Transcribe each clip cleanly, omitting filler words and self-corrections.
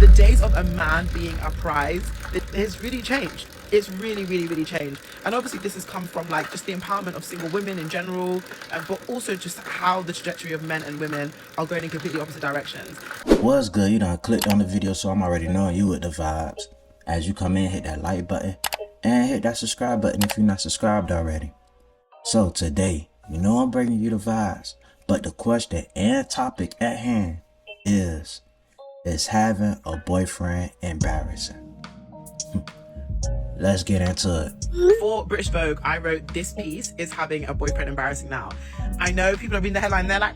the days of a man being a prize, it has really changed. It's really changed. And obviously this has come from like just the empowerment of single women in general, but also just how the trajectory of men and women are going in completely opposite directions. What's good? You done clicked on the video, so I'm already knowing you with the vibes. As you come in, hit that like button and hit that subscribe button if you're not subscribed already. So today, you know I'm bringing you the vibes, but the question and topic at hand is having a boyfriend embarrassing? Let's get into it. For British Vogue, I wrote, "This piece is having a boyfriend embarrassing now." I know people have reading the headline, they're like,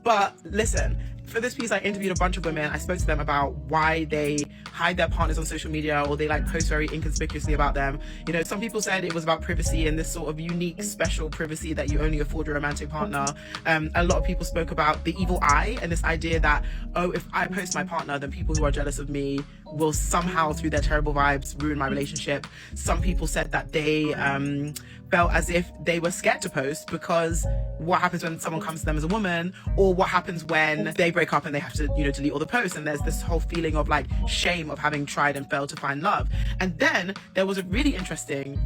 but listen, for this piece I interviewed a bunch of women. I spoke to them about why they hide their partners on social media, or they like post very inconspicuously about them. You know, some people said it was about privacy and this sort of unique special privacy that you only afford your romantic partner. A lot of people spoke about the evil eye and this idea that, oh, if I post my partner, then people who are jealous of me will somehow, through their terrible vibes, ruin my relationship. Some people said that they felt as if they were scared to post because what happens when someone comes to them as a woman, or what happens when they break up and they have to, you know, delete all the posts, and there's this whole feeling of like shame of having tried and failed to find love. And then there was a really interesting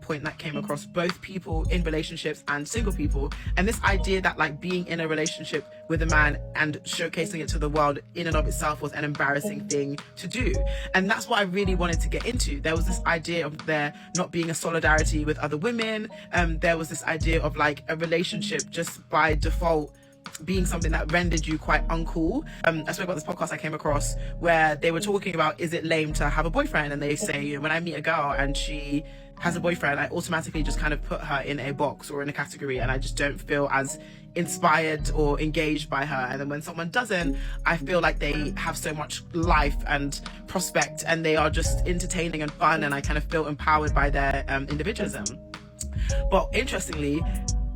point that came across both people in relationships and single people, and this idea that like being in a relationship with a man and showcasing it to the world in and of itself was an embarrassing thing to do. And that's what I really wanted to get into. There was this idea of there not being a solidarity with other women. There was this idea of like a relationship just by default being something that rendered you quite uncool. I spoke about this podcast I came across where they were talking about, is it lame to have a boyfriend? And they say, you know, when I meet a girl and she has a boyfriend, I automatically just kind of put her in a box or in a category, and I just don't feel as inspired or engaged by her. And then when someone doesn't, I feel like they have so much life and prospect, and they are just entertaining and fun, and I kind of feel empowered by their individualism. But interestingly,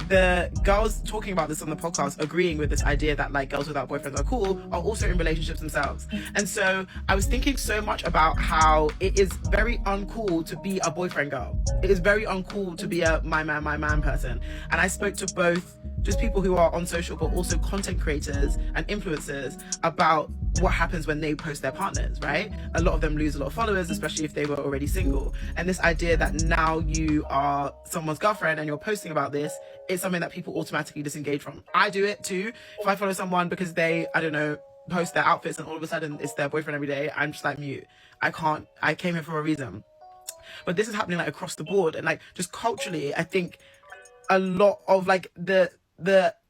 the girls talking about this on the podcast, agreeing with this idea that like girls without boyfriends are cool, are also in relationships themselves. And so I was thinking so much about how it is very uncool to be a boyfriend girl. It is very uncool to be a my man person. And I spoke to both just people who are on social, but also content creators and influencers about what happens when they post their partners, right? A lot of them lose a lot of followers, especially if they were already single. And this idea that now you are someone's girlfriend and you're posting about this, is something that people automatically disengage from. I do it too. If I follow someone because they, I don't know, post their outfits and all of a sudden it's their boyfriend every day, I'm just like mute. I came here for a reason. But this is happening like across the board, and like just culturally, I think a lot of like the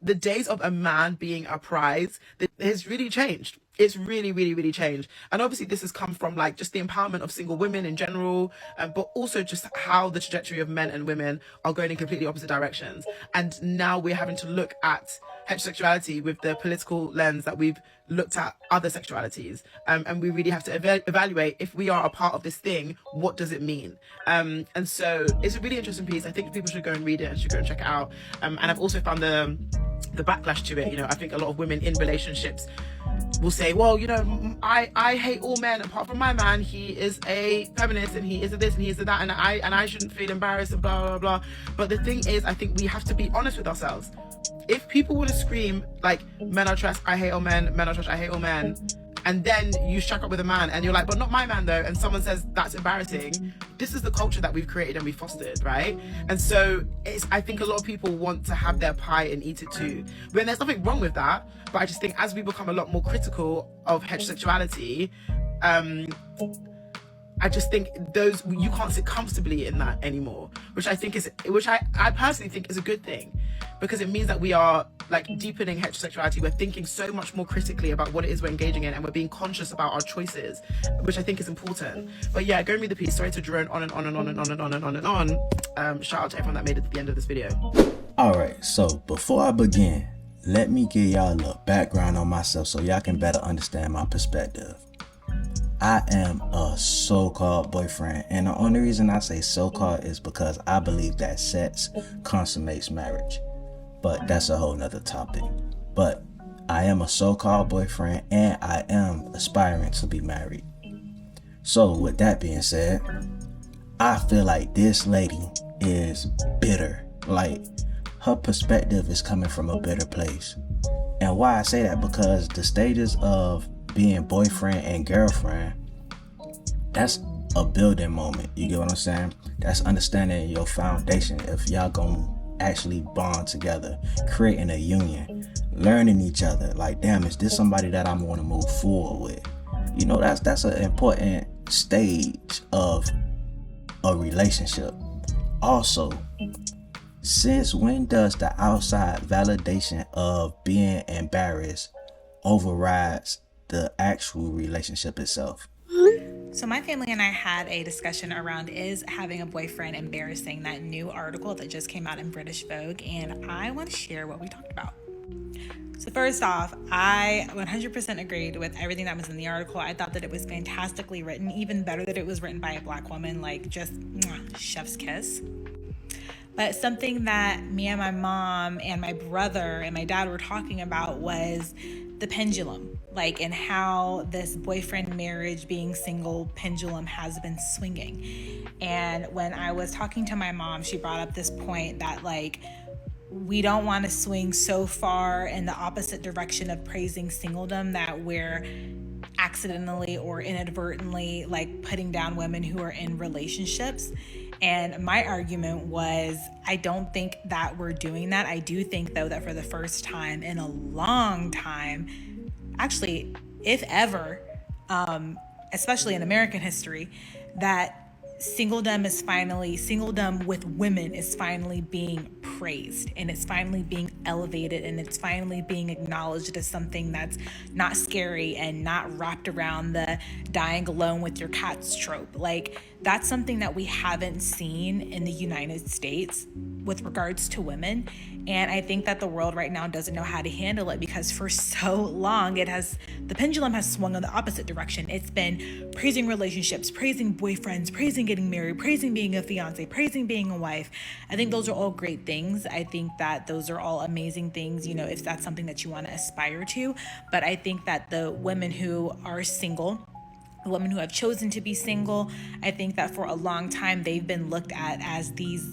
days of a man being a prize, it has really changed. It's really changed. And obviously this has come from like just the empowerment of single women in general, but also just how the trajectory of men and women are going in completely opposite directions. And now we're having to look at heterosexuality with the political lens that we've looked at other sexualities. And we really have to evaluate, if we are a part of this thing, what does it mean? And so it's a really interesting piece. I think people should go and read it and should go and check it out. And I've also found the backlash to it. You know, I think a lot of women in relationships will say, well, you know, I hate all men apart from my man. He is a feminist and he is a this and he is a that, and I shouldn't feel embarrassed and blah blah blah. But the thing is, I think we have to be honest with ourselves. If people want to scream like men are trash, I hate all men, men are trash, I hate all men, and then you shack up with a man and you're like, but not my man though, and someone says that's embarrassing, this is the culture that we've created and we've fostered, right? And so I think a lot of people want to have their pie and eat it too. When there's nothing wrong with that, but I just think as we become a lot more critical of heterosexuality, I just think you can't sit comfortably in that anymore, which I personally think is a good thing, because it means that we are like deepening heterosexuality. We're thinking so much more critically about what it is we're engaging in, and we're being conscious about our choices, which I think is important. But yeah, go and read the piece. Sorry to drone on and on and on and on and on and on and on. Shout out to everyone that made it to the end of this video. Alright, so before I begin, let me give y'all a little background on myself so y'all can better understand my perspective. I am a so-called boyfriend, and the only reason I say so-called is because I believe that sex consummates marriage. But that's a whole nother topic. But I am a so-called boyfriend, and I am aspiring to be married. So with that being said, I feel like this lady is bitter. Like, her perspective is coming from a bitter place. And why I say that, because the stages of being boyfriend and girlfriend, that's a building moment. You get what I'm saying? That's understanding your foundation. If y'all gonna actually bond together, creating a union, learning each other. Like, damn, is this somebody that I'm gonna move forward with? You know, that's an important stage of a relationship. Also, since when does the outside validation of being embarrassed overrides the actual relationship itself? So my family and I had a discussion around, is having a boyfriend embarrassing, that new article that just came out in British Vogue, and I want to share what we talked about. So first off, I 100% agreed with everything that was in the article. I thought that it was fantastically written, even better that it was written by a Black woman, like just chef's kiss. But something that me and my mom and my brother and my dad were talking about was the pendulum, like, and how this boyfriend marriage, being single pendulum has been swinging. And when I was talking to my mom, she brought up this point that, like, we don't want to swing so far in the opposite direction of praising singledom that we're accidentally or inadvertently, like, putting down women who are in relationships. And my argument was, I don't think that we're doing that. I do think, though, that for the first time in a long time, actually, if ever, especially in American history, that singledom with women is finally being praised, and it's finally being elevated, and it's finally being acknowledged as something that's not scary and not wrapped around the dying alone with your cats trope. Like, that's something that we haven't seen in the United States with regards to women. And I think that the world right now doesn't know how to handle it, because for so long the pendulum has swung in the opposite direction. It's been praising relationships, praising boyfriends, praising getting married, praising being a fiance, praising being a wife. I think those are all great things. I think that those are all amazing things, you know, if that's something that you want to aspire to. But I think that the women who are single, women who have chosen to be single, I think that for a long time they've been looked at as these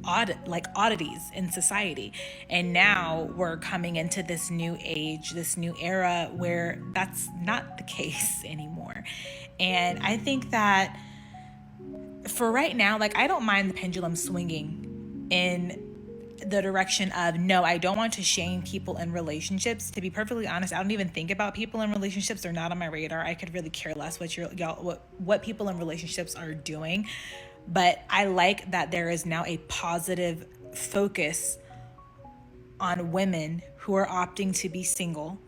oddities in society. And now we're coming into this new age, this new era where that's not the case anymore. And I think that for right now, like, I don't mind the pendulum swinging in the direction of, no, I don't want to shame people in relationships. To be perfectly honest, I don't even think about people in relationships. They're not on my radar. I could really care less what people in relationships are doing. But I like that there is now a positive focus on women who are opting to be single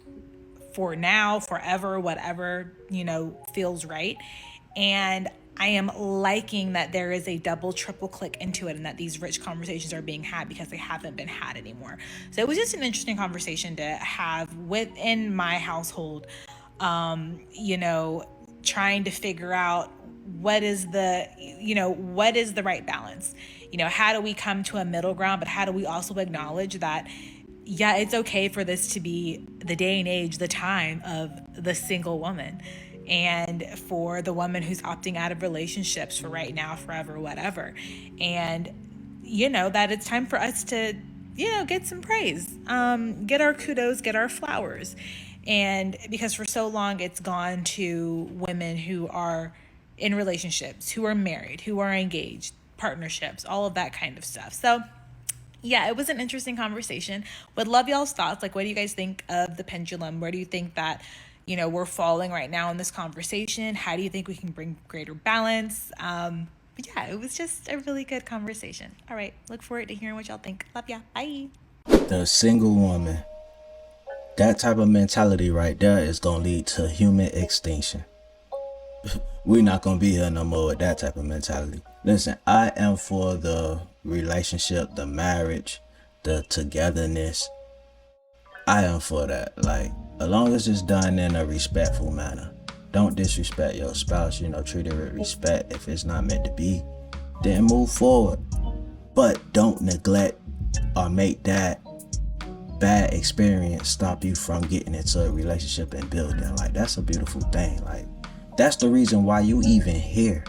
for now, forever, whatever, you know, feels right. And I am liking that there is a double, triple click into it, and that these rich conversations are being had because they haven't been had anymore. So it was just an interesting conversation to have within my household, you know, trying to figure out what is the right balance. You know, how do we come to a middle ground, but how do we also acknowledge that, yeah, it's okay for this to be the day and age, the time of the single woman, and for the woman who's opting out of relationships for right now, forever, whatever. And, you know, that it's time for us to, you know, get some praise, get our kudos, get our flowers. And because for so long it's gone to women who are in relationships, who are married, who are engaged, partnerships, all of that kind of stuff. So yeah, it was an interesting conversation. Would love y'all's thoughts. Like, what do you guys think of the pendulum? Where do you think that, you know, we're falling right now in this conversation? How do you think we can bring greater balance? But yeah, it was just a really good conversation. All right, look forward to hearing what y'all think. Love ya. Bye. The single woman, that type of mentality right there is gonna lead to human extinction. We're not gonna be here no more with that type of mentality. Listen, I am for the relationship, the marriage, the togetherness. I am for that. Like, as long as it's done in a respectful manner. Don't disrespect your spouse, you know, treat her with respect. If it's not meant to be, then move forward. But don't neglect or make that bad experience stop you from getting into a relationship and building. Like, that's a beautiful thing. Like, that's the reason why you even here.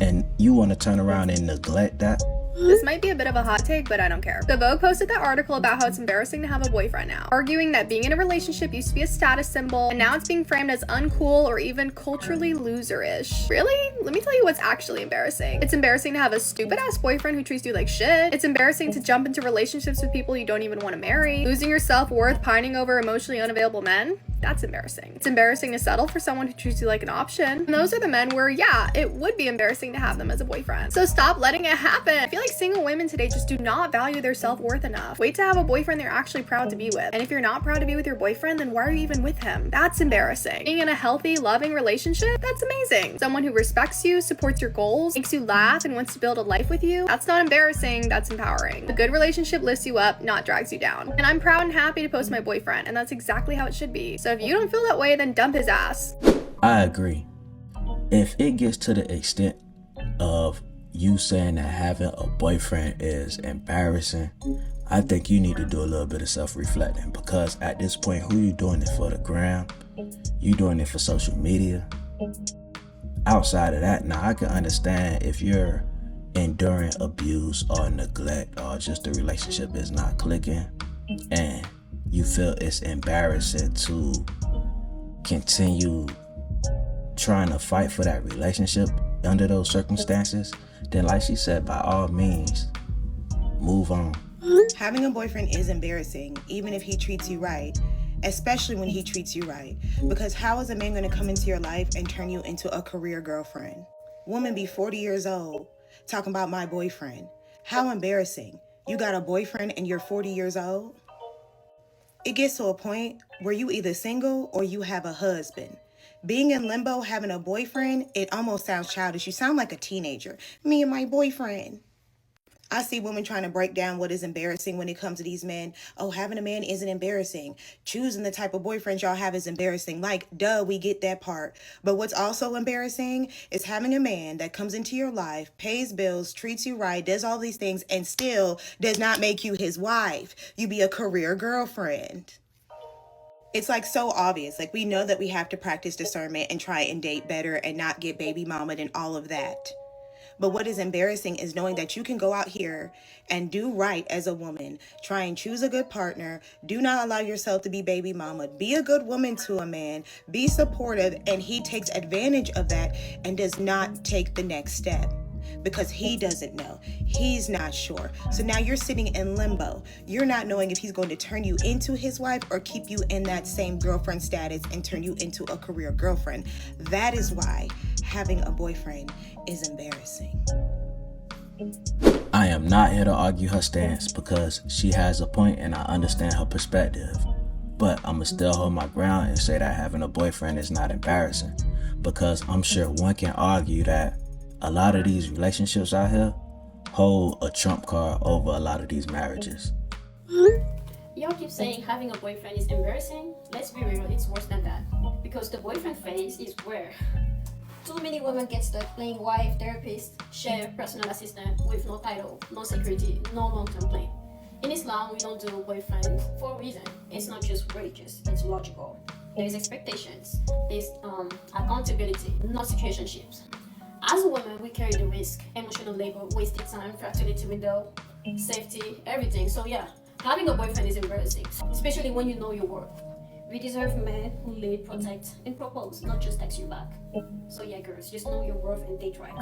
And you want to turn around and neglect that? This might be a bit of a hot take, but I don't care. The Vogue posted that article about how it's embarrassing to have a boyfriend now, arguing that being in a relationship used to be a status symbol, and now it's being framed as uncool or even culturally loser-ish. Really? Let me tell you what's actually embarrassing. It's embarrassing to have a stupid-ass boyfriend who treats you like shit. It's embarrassing to jump into relationships with people you don't even want to marry. Losing your self-worth, pining over emotionally unavailable men. That's embarrassing. It's embarrassing to settle for someone who treats you like an option. And those are the men where, yeah, it would be embarrassing to have them as a boyfriend. So stop letting it happen. I feel like single women today just do not value their self-worth enough. Wait to have a boyfriend they're actually proud to be with. And if you're not proud to be with your boyfriend, then why are you even with him? That's embarrassing. Being in a healthy, loving relationship, that's amazing. Someone who respects you, supports your goals, makes you laugh, and wants to build a life with you, that's not embarrassing, that's empowering. A good relationship lifts you up, not drags you down. And I'm proud and happy to post my boyfriend, and that's exactly how it should be. So if you don't feel that way, then dump his ass. I agree. If it gets to the extent of you saying that having a boyfriend is embarrassing, I think you need to do a little bit of self-reflecting, because at this point, who you doing it for? The gram? You doing it for social media? Outside of that, now I can understand if you're enduring abuse or neglect, or just the relationship is not clicking and you feel it's embarrassing to continue trying to fight for that relationship under those circumstances, then like she said, by all means, move on. Having a boyfriend is embarrassing, even if he treats you right, especially when he treats you right. Because how is a man going to come into your life and turn you into a career girlfriend? Woman be 40 years old, talking about my boyfriend. How embarrassing. You got a boyfriend and you're 40 years old? It gets to a point where you either single or you have a husband. Being in limbo, having a boyfriend, it almost sounds childish. You sound like a teenager. Me and my boyfriend. I see women trying to break down what is embarrassing when it comes to these men. Oh, having a man isn't embarrassing. Choosing the type of boyfriend y'all have is embarrassing. Like, duh, we get that part. But what's also embarrassing is having a man that comes into your life, pays bills, treats you right, does all these things, and still does not make you his wife. You be a career girlfriend. It's like so obvious. Like, we know that we have to practice discernment and try and date better and not get baby mamaed and all of that. But what is embarrassing is knowing that you can go out here and do right as a woman, try and choose a good partner, do not allow yourself to be baby mama, be a good woman to a man, be supportive, and he takes advantage of that and does not take the next step because he doesn't know. He's not sure. So now you're sitting in limbo. You're not knowing if he's going to turn you into his wife or keep you in that same girlfriend status and turn you into a career girlfriend. That is why having a boyfriend is embarrassing. I am not here to argue her stance because she has a point and I understand her perspective. But I'ma still hold my ground and say that having a boyfriend is not embarrassing, because I'm sure one can argue that a lot of these relationships out here hold a trump card over a lot of these marriages. Y'all keep saying having a boyfriend is embarrassing. Let's be real, it's worse than that. Because the boyfriend phase is where too many women get stuck playing wife, therapist, chef, personal assistant with no title, no security, no long-term plan. In Islam, we don't do boyfriend for a reason. It's not just religious, it's logical. There's expectations, there's accountability, not situationships. As a woman, we carry the risk, emotional labor, wasted time, fertility window, safety, everything. So yeah, having a boyfriend is embarrassing, especially when you know your worth. We deserve men who lead, protect, and propose, not just text you back. So yeah, girls, just know your worth and date right.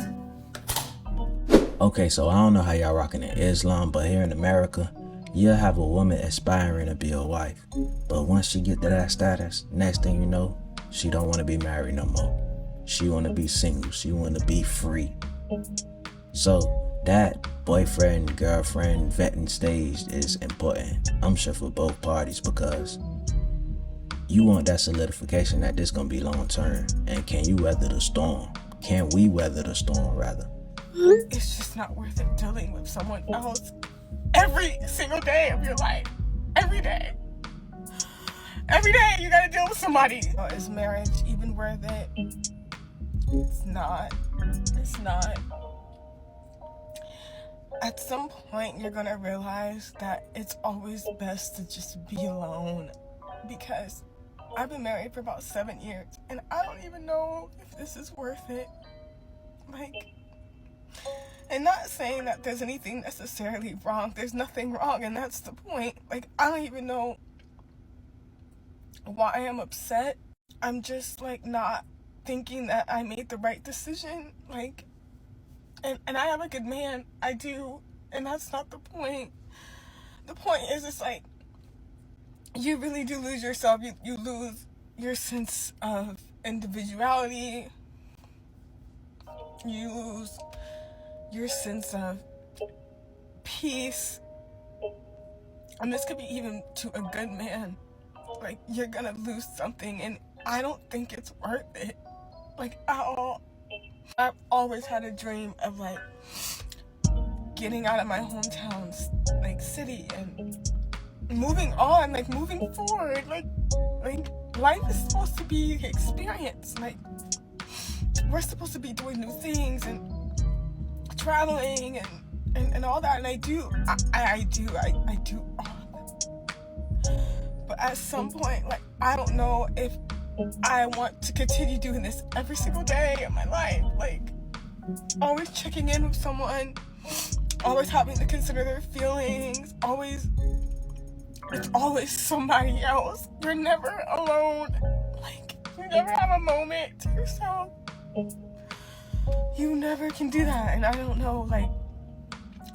Okay, so I don't know how y'all rocking in Islam, but here in America, you'll have a woman aspiring to be a wife. But once she get to that status, next thing you know, she don't want to be married no more. She want to be single. She want to be free. So that boyfriend, girlfriend, vetting stage is important, I'm sure, for both parties, because you want that solidification that this gonna be long term. And can you weather the storm? Can we weather the storm, rather? It's just not worth it dealing with someone else every single day of your life. Every day. Every day you gotta deal with somebody. Is marriage even worth it? It's not. It's not. At some point, you're gonna realize that it's always best to just be alone. Because I've been married for about 7 years, and I don't even know if this is worth it. Like, And not saying that there's anything necessarily wrong. There's nothing wrong, and that's the point. Like, I don't even know why I am upset. I'm just, like, not thinking that I made the right decision. Like, and I am a good man. I do. And that's not the point. The point is, it's like, you really do lose yourself. You lose your sense of individuality. You lose your sense of peace. And this could be even to a good man. Like, you're gonna lose something, and I don't think it's worth it. Like, at all. I've always had a dream of, like, getting out of my hometown, like, city, and moving on, like, moving forward. Like life is supposed to be experience. Like, we're supposed to be doing new things and traveling and all that, and I do all of that. But at some point, like, I don't know if I want to continue doing this every single day of my life. Like, always checking in with someone, always having to consider their feelings, it's always somebody else. You're never alone. Like, you never have a moment to yourself. You never can do that. And I don't know, like,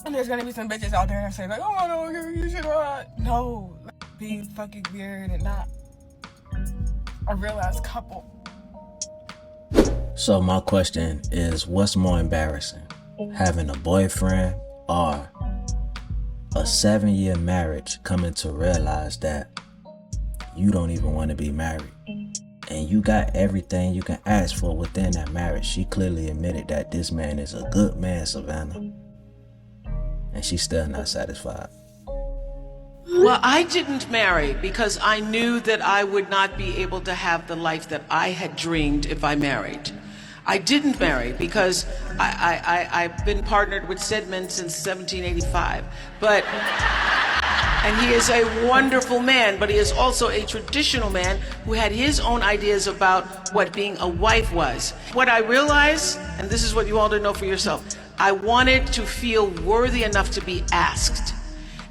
and there's gonna be some bitches out there that say, like, oh no, you should not. No, like, be fucking weird and not a real ass couple. So my question is, what's more embarrassing? Having a boyfriend or a 7-year marriage coming to realize that you don't even want to be married? And you got everything you can ask for within that marriage. She clearly admitted that this man is a good man, Savannah. And she's still not satisfied. Well, I didn't marry because I knew that I would not be able to have the life that I had dreamed if I married. I didn't marry because I've been partnered with said man since 1785. And he is a wonderful man, but he is also a traditional man who had his own ideas about what being a wife was. What I realized, and this is what you all to know for yourself, I wanted to feel worthy enough to be asked.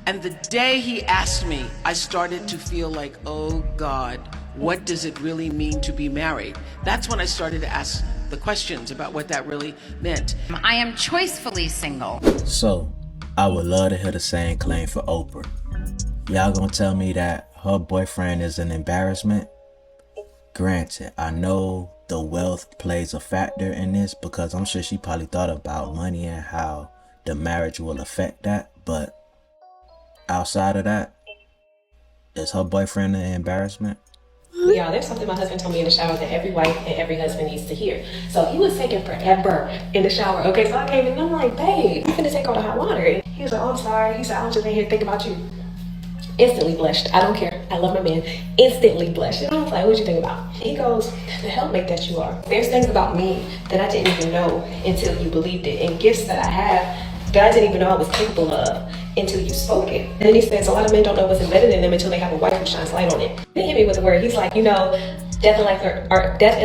And the day he asked me, I started to feel like, oh God, what does it really mean to be married? That's when I started to ask the questions about what that really meant. I am choicefully single. So, I would love to hear the same claim for Oprah. Y'all gonna tell me that her boyfriend is an embarrassment? Granted, I know the wealth plays a factor in this because I'm sure she probably thought about money and how the marriage will affect that, but outside of that, is her boyfriend an embarrassment? Y'all, there's something my husband told me in the shower that every wife and every husband needs to hear. So he was taking forever in the shower. Okay, so I came in and I'm like, babe, I'm finna take all the hot water. And he was like, oh, I'm sorry. He said, I was just in here thinking about you. Instantly blushed. I don't care. I love my man. Instantly blushed. And I was like, what you think about? He goes, the helpmate that you are. There's things about me that I didn't even know until you believed it. And gifts that I have that I didn't even know I was capable of until you spoke it. And then he says, a lot of men don't know what's embedded in them until they have a wife who shines light on it. Then he hit me with a word. He's like, you know, death and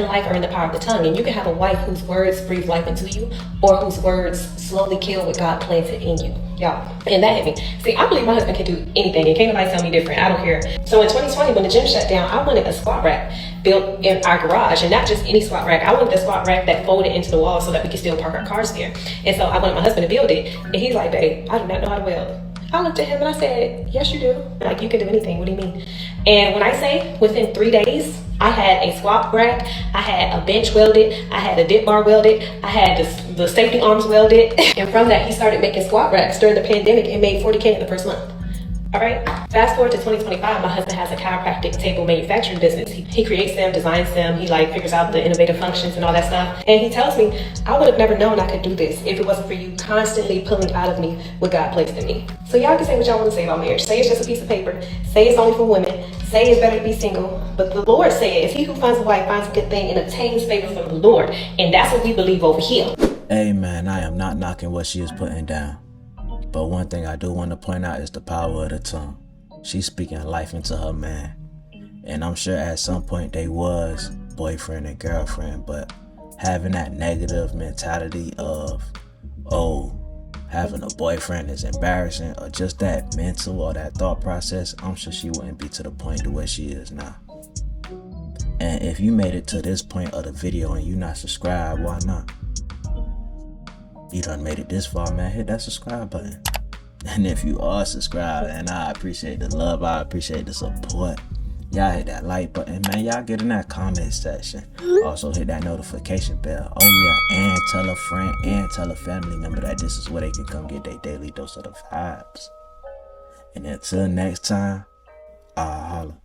life are in the power of the tongue. And you can have a wife whose words breathe life into you or whose words slowly kill what God planted in you. Y'all. And that hit me. See, I believe my husband can do anything, and can't nobody tell me different. I don't care. So in 2020, when the gym shut down, I wanted a squat rack built in our garage, and not just any squat rack. I wanted the squat rack that folded into the wall so that we could still park our cars there. And so I wanted my husband to build it, and he's like, babe, I do not know how to weld. I looked at him and I said, yes, you do. Like, you can do anything. What do you mean? And when I say within 3 days, I had a squat rack, I had a bench welded, I had a dip bar welded, I had the safety arms welded. And from that, he started making squat racks during the pandemic and made $40K in the first month. All right. Fast forward to 2025, my husband has a chiropractic table manufacturing business. He creates them, designs them. He like figures out the innovative functions and all that stuff. And he tells me, I would have never known I could do this if it wasn't for you constantly pulling out of me what God placed in me. So y'all can say what y'all want to say about marriage. Say it's just a piece of paper. Say it's only for women. Say it's better to be single. But the Lord says, he who finds a wife finds a good thing and obtains favor from the Lord. And that's what we believe over here. Amen. I am not knocking what she is putting down. But one thing I do want to point out is the power of the tongue. She's speaking life into her man. And I'm sure at some point they was boyfriend and girlfriend, but having that negative mentality of, oh, having a boyfriend is embarrassing, or just that mental or that thought process, I'm sure she wouldn't be to the point to where she is now. And if you made it to this point of the video and you not subscribed, why not? You done made it this far, man, hit that subscribe button. And if you are subscribed, and I appreciate the love, I appreciate the support, y'all hit that like button, man. Y'all get in that comment section. Also hit that notification bell. Oh yeah, and tell a friend and tell a family member that this is where they can come get their daily dose of the vibes. And until next time, I'll holla.